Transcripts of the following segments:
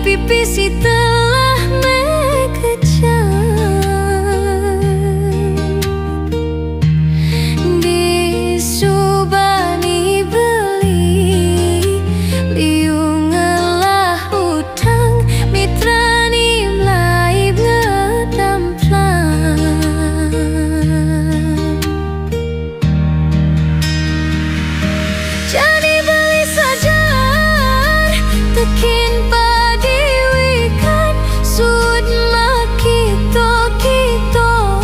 pipisi telah mengkejar. Disubani beli liung ngelah utang, mitrani mlai ngedamplang. Jadi beli sajar tekin padi wikan sud makito kitoan.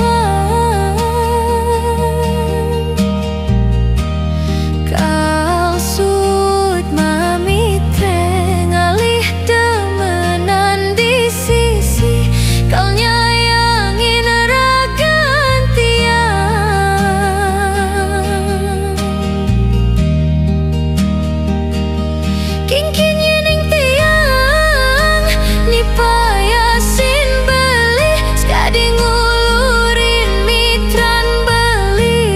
Kau sud mamitre ngalih demenan di sisi, kau nyayangin ragantian. Kingkin yening tiang ni payasin beli, sekadi ngulurin mitran beli.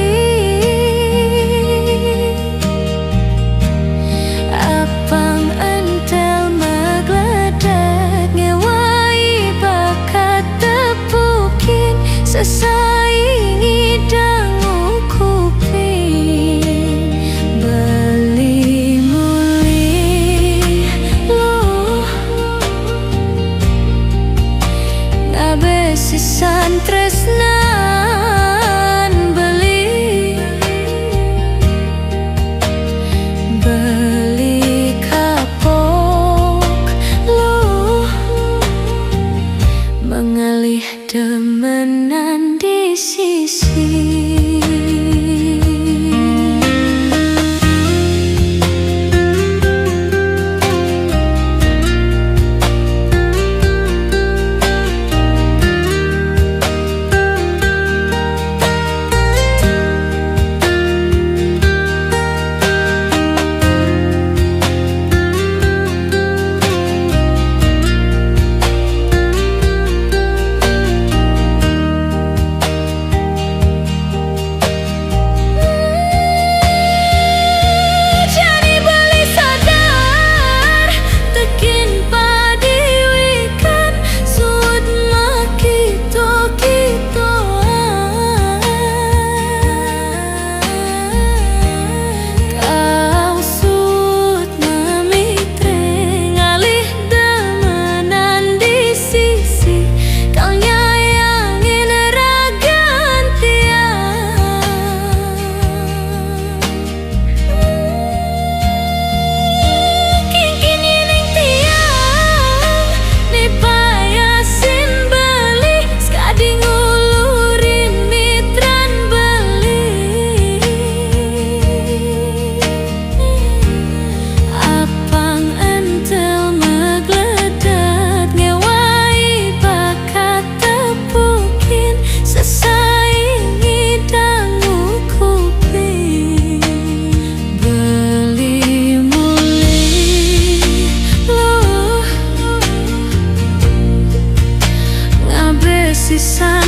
Apang entel magledat ngewai bakat tepukin, sesaingi dangu kuping. Beli muli loh ngabesisan tresnan beli. Beli kapok loh mengalih demenan di sisi. Jadi beli sadar tekin padi wikan sud makito kitoan. Kau sud mamitre ngalih demenan di sisi, kau nyayangin ragantian. Kingkin yening tiang ni payasin beli, sekadi ngulurin mitran beli. Apang entel magledat ngewai bakat tepukin, sesaingi dangu kuping. Beli muli loh ngabesisan